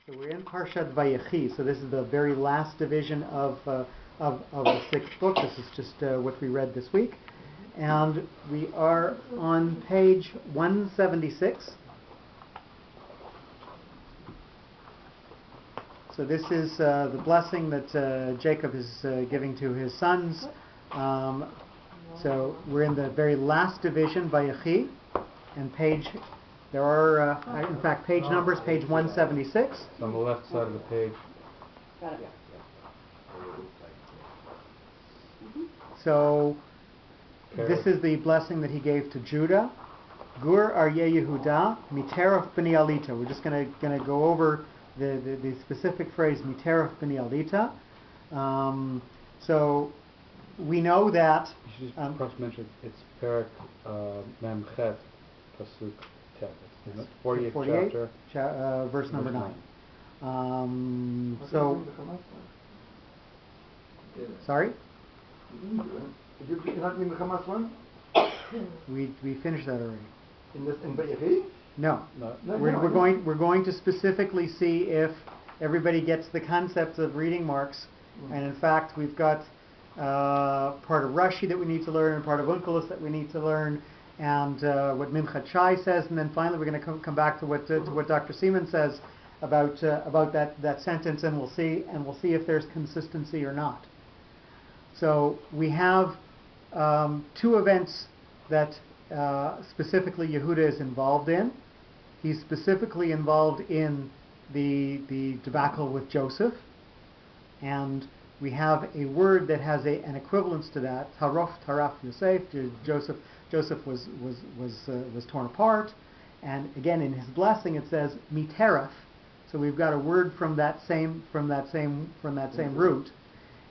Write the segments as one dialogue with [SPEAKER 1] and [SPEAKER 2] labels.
[SPEAKER 1] So we're in Parshat Vayechi. So this is the very last division of the sixth book. This is just what we read this week, and we are on page 176. So this is the blessing that Jacob is giving to his sons. So we're in the very last division, Vayechi, and page. There are, in fact, page numbers, page 176.
[SPEAKER 2] It's on the left side of the page.
[SPEAKER 3] Got it.
[SPEAKER 1] So, this is the blessing that he gave to Judah. Gur Aryeh Yehuda, Miteraf B'ni Alita. We're just going to go over the specific phrase, Miteraf B'ni Alita. So, we know that...
[SPEAKER 2] You should just perhaps mention it's Perak Mem Chet, Pasuk. Isn't it? 48
[SPEAKER 1] chapter, verse number 9. So, sorry?
[SPEAKER 4] Did you not mean the Hamas one?
[SPEAKER 1] We finished that already.
[SPEAKER 4] In Vayechi?
[SPEAKER 1] No. We're going to specifically see if everybody gets the concepts of reading marks, and in fact we've got part of Rashi that we need to learn, and part of Unkelos that we need to learn, and what Mimchat Shai says, and then finally we're going to come back to what Dr. Seaman says about that sentence, and we'll see if there's consistency or not. So we have two events that specifically Yehuda is involved in. He's specifically involved in the debacle with Joseph, and we have a word that has an equivalence to that. Taraf Yosef. Joseph was torn apart, and again in his blessing it says miteraf. So we've got a word from that same root,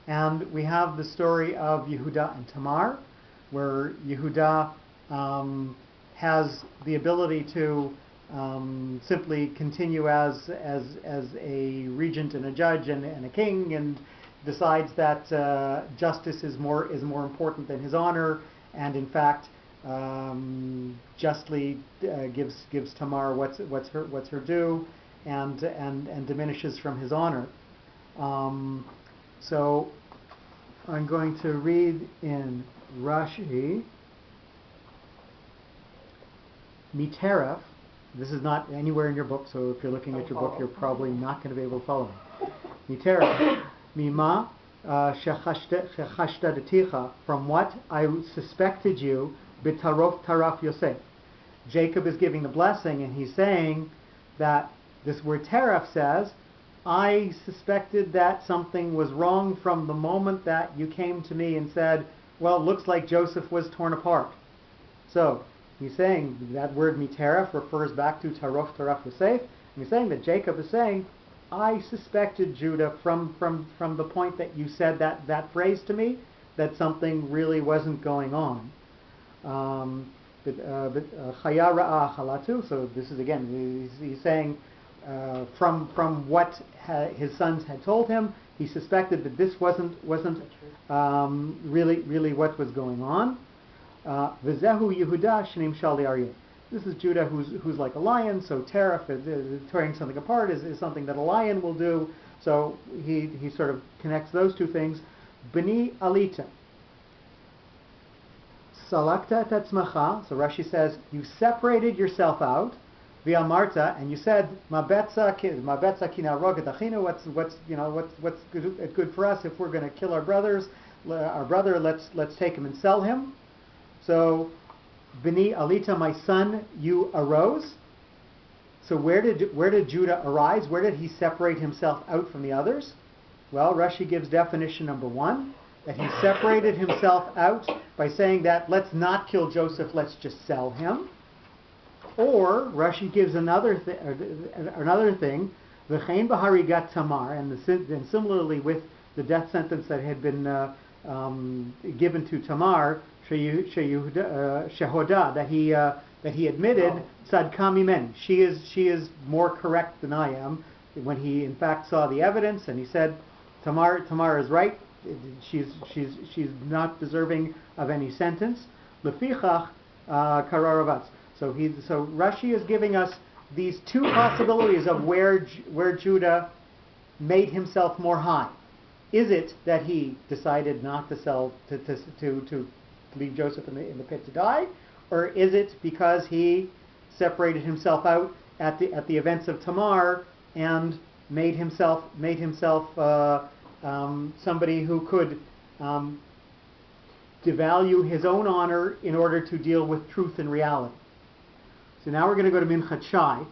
[SPEAKER 1] and we have the story of Yehuda and Tamar, where Yehuda has the ability to simply continue as a regent and a judge and a king, and decides that justice is more important than his honor, and in fact justly gives Tamar what's her due, and diminishes from his honor. So I'm going to read in Rashi. Miteraf. This is not anywhere in your book, so if you're looking at your book, you're probably not going to be able to follow me. Miteraf. Mima shechashtadaticha, from what I suspected you, b'tarof taraf Yosef. Jacob is giving the blessing, and he's saying that this word taraf says, I suspected that something was wrong from the moment that you came to me and said, well, it looks like Joseph was torn apart. So he's saying that word mitaraf refers back to tarof taraf Yosef, and he's saying that Jacob is saying, I suspected, Judah, from the point that you said that phrase to me, that something really wasn't going on. Chaya ra'ah halatu. So this is again, he's saying from what his sons had told him, he suspected that this wasn't really what was going on. V'zehu Yehuda shneim shali aryeh. This is Judah who's like a lion, so taraf, tearing something apart, is something that a lion will do. So he sort of connects those two things. B'ni alita. Salakta et atzmacha. So Rashi says, you separated yourself out. V'amarta, and you said, mabetza kina rogat achinu. What's good for us if we're going to kill our brother? Let's take him and sell him. So B'ni alita, my son, you arose. So where did Judah arise? Where did he separate himself out from the others? Well, Rashi gives definition number 1, that he separated himself out by saying that let's not kill Joseph, let's just sell him. Or Rashi gives another thing, v'chein b'harigat Tamar, and similarly with the death sentence that had been given to Tamar, shehoda, that he admitted tzadka mimeni. She is more correct than I am, when he in fact saw the evidence and he said, Tamar is right. She's not deserving of any sentence. Lefichach kararavatz. So Rashi is giving us these two possibilities of where Judah made himself more high. Is it that he decided not to sell to leave Joseph in the pit to die, or is it because he separated himself out at the events of Tamar and made himself somebody who could devalue his own honor in order to deal with truth and reality? So now we're going to go to Minchat Shai.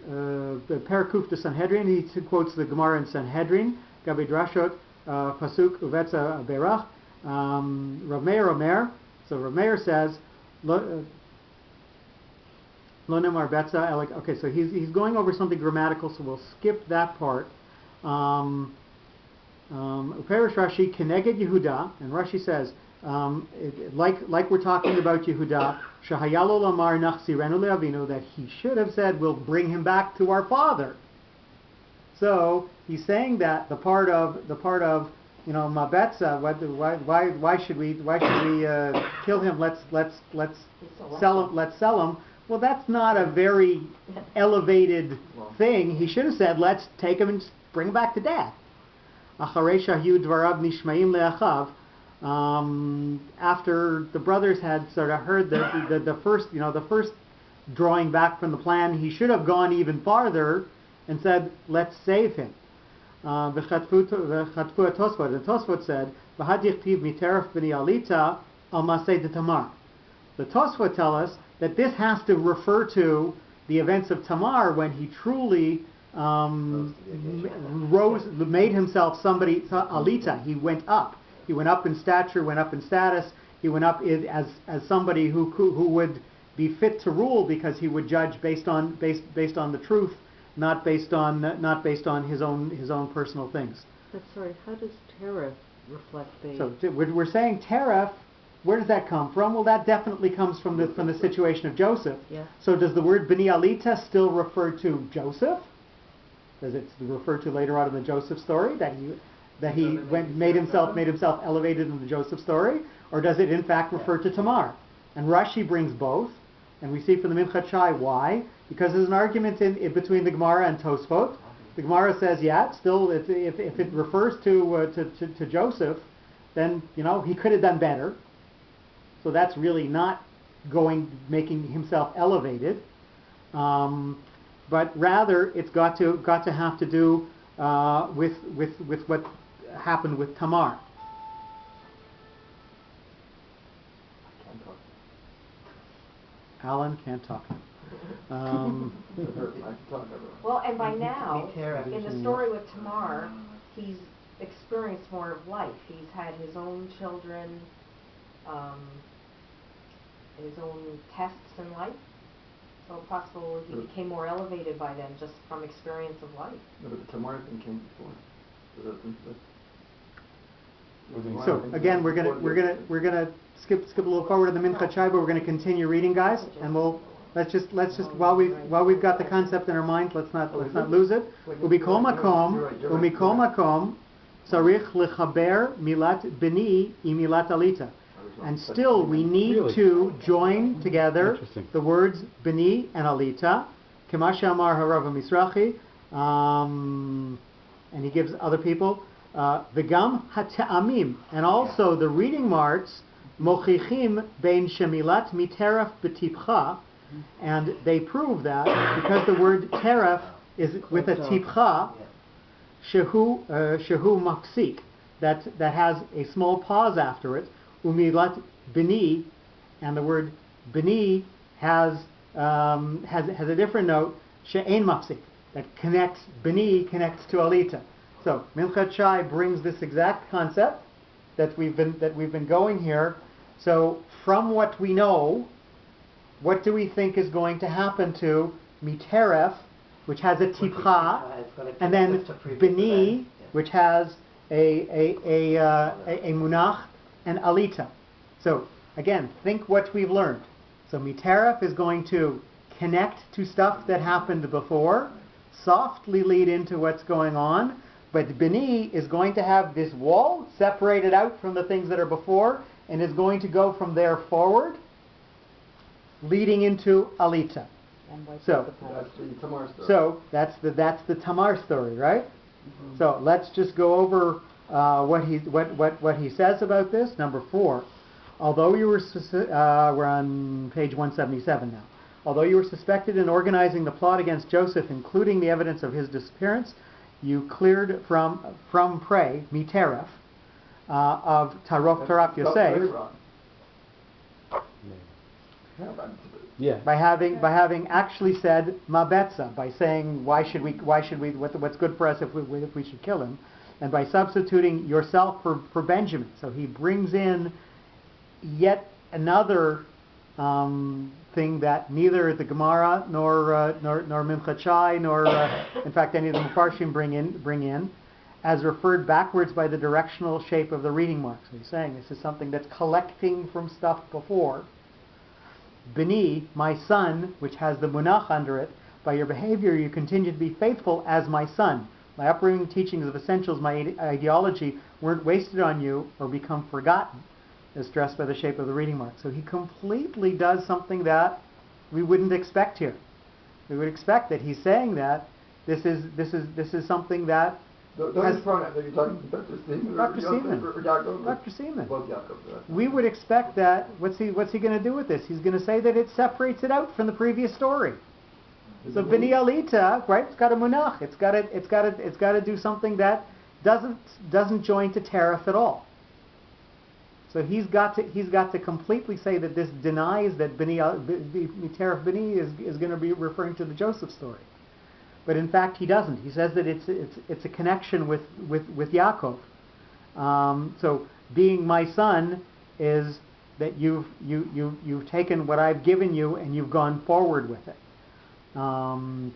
[SPEAKER 1] Parakuf de Sanhedrin, he quotes the Gemara in Sanhedrin, Gabi Drashot, Pasuk Uvetza Berach, Rav Meir Omer. So Rav Meir says, Lo Nemar Betza. Okay, so he's going over something grammatical, so we'll skip that part. Uperish Rashi Keneged Yehuda, and Rashi says, like we're talking about Yehuda, Shahayalo Lamar Nachsirenu Leavinu, that he should have said, we'll bring him back to our father. So he's saying that the part of Mabetza, why should we kill him? Let's sell him. Well, that's not a very elevated thing. He should have said, let's take him and bring him back to dad. Acharei shahiu dvarav nishmaim le'achav. After the brothers had sort of heard the first drawing back from the plan, he should have gone even farther and said, let's save him. V'chatfu Tosfot, and Tosfot said, "V'hadichtiv miteref b'ni alita al masei de Tamar." The Tosfot tell us that this has to refer to the events of Tamar when he truly made himself somebody, alita. He went up. He went up in stature, went up in status. He went up as somebody who would be fit to rule, because he would judge based on the truth, not based on his own personal things.
[SPEAKER 3] But sorry, how does Terah reflect the?
[SPEAKER 1] So we're saying Terah. Where does that come from? Well, that definitely comes from the situation of Joseph.
[SPEAKER 3] Yeah.
[SPEAKER 1] So does the word B'ni Alita still refer to Joseph? Does it refer to later on in the Joseph story that he made himself elevated in the Joseph story, or does it in fact refer to Tamar? And Rashi brings both, and we see from the Minchat Shai why. Because there's an argument in between the Gemara and Tosfot. The Gemara says, yeah, still, if it refers to Joseph, then he could have done better. So that's really not making himself elevated, but rather it's got to have to do with what happened with Tamar. Alan can't talk.
[SPEAKER 5] Well, and by now, in the story with Tamar, he's experienced more of life. He's had his own children, his own tests in life. So possible he became more elevated by then, just from experience of life.
[SPEAKER 4] No, but the Tamar thing came before.
[SPEAKER 1] So again, we're gonna skip a little forward in the Minchat Shai, but we're gonna continue reading, guys, and let's just while we've got the concept in our minds, let's not lose it. Umikol makom tzarich lechaber milat beni imilat alita. And still, we need to join together the words beni and alita. Kemasha amar harav Mizrahi, and he gives other people v'gam hate'amim, and also the reading marks mochichim bein shemilat miteref b'tipcha, and they prove that because the word teref is with a tipcha, shehu mafsik, that has a small pause after it. Umilat bini, and the word bini has a different note, she'ein mafsik, that connects to alita. So Minchat Shai brings this exact concept that we've been going here. So from what we know, what do we think is going to happen to miteref, which has a tipcha, and then bini, which has a munach, and alita. So again, think what we've learned. So miteref is going to connect to stuff that happened before, softly lead into what's going on, but bini is going to have this wall separated out from the things that are before, and is going to go from there forward. leading into Alita.
[SPEAKER 3] And wipe
[SPEAKER 1] So-
[SPEAKER 3] out the past.
[SPEAKER 4] That's the Tamar story.
[SPEAKER 1] So that's the Tamar story, right?
[SPEAKER 4] Mhm.
[SPEAKER 1] So let's just go over what he says about this. Number 4, although you were we're on page 177 now. Although you were suspected in organizing the plot against Joseph, including the evidence of his disappearance, you cleared from prey Miteref of Taraf
[SPEAKER 4] That's very
[SPEAKER 1] Yosef
[SPEAKER 4] wrong. Yeah, but-
[SPEAKER 2] Yeah.
[SPEAKER 1] by having actually said Mabetza, by saying why should we what's good for us if we should kill him, and by substituting yourself for Benjamin. So he brings in yet another thing that neither the Gemara nor Mimchat Shai nor in fact any of the Mufarshim bring in as referred backwards by the directional shape of the reading mark. So he's saying this is something that's collecting from stuff before. Bini, my son, which has the munach under it, by your behavior you continue to be faithful as my son. My upbringing, teachings of essentials, my ideology weren't wasted on you or become forgotten, as stressed by the shape of the reading mark. So he completely does something that we wouldn't expect here. We would expect that he's saying that this is something that
[SPEAKER 4] Those pronouns, are you talking to Dr. Seaman or
[SPEAKER 1] Dr. Seaman.
[SPEAKER 4] Or Yaakov?
[SPEAKER 1] Dr. Seaman.
[SPEAKER 4] Both Yaakov.
[SPEAKER 1] We would expect that. What's he going to do with this? He's going to say that it separates it out from the previous story. So B'nai Alita, right? It's got a munach. It's got to do something that doesn't join to Teref at all. So he's got to completely say that this denies that Teref B'nai is going to be referring to the Joseph story. But in fact, he doesn't. He says that it's a connection with Yaakov. So being my son is that you've taken what I've given you and you've gone forward with it. And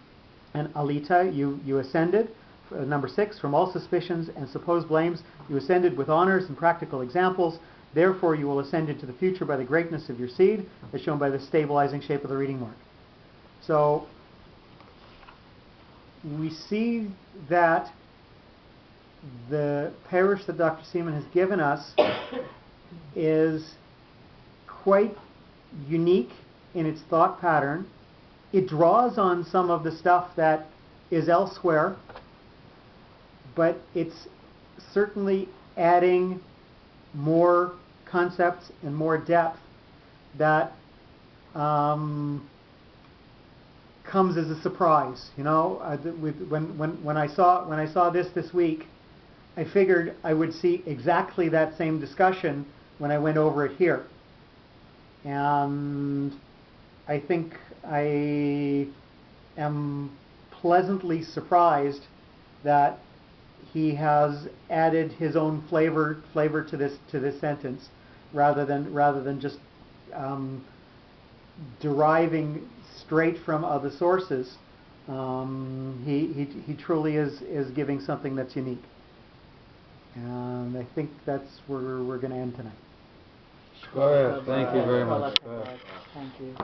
[SPEAKER 1] Alita, you ascended. Number 6, from all suspicions and supposed blames, you ascended with honors and practical examples. Therefore, you will ascend into the future by the greatness of your seed, as shown by the stabilizing shape of the reading mark. So we see that the parish that Dr. Seaman has given us is quite unique in its thought pattern. It draws on some of the stuff that is elsewhere, but it's certainly adding more concepts and more depth that comes as a surprise. You know, when I saw this week, I figured I would see exactly that same discussion when I went over it here, and I think I am pleasantly surprised that he has added his own flavor to this sentence, rather than just deriving straight from other sources. He truly is giving something that's unique, and I think that's where we're going to end tonight.
[SPEAKER 2] Thank you very much.
[SPEAKER 3] Thank you.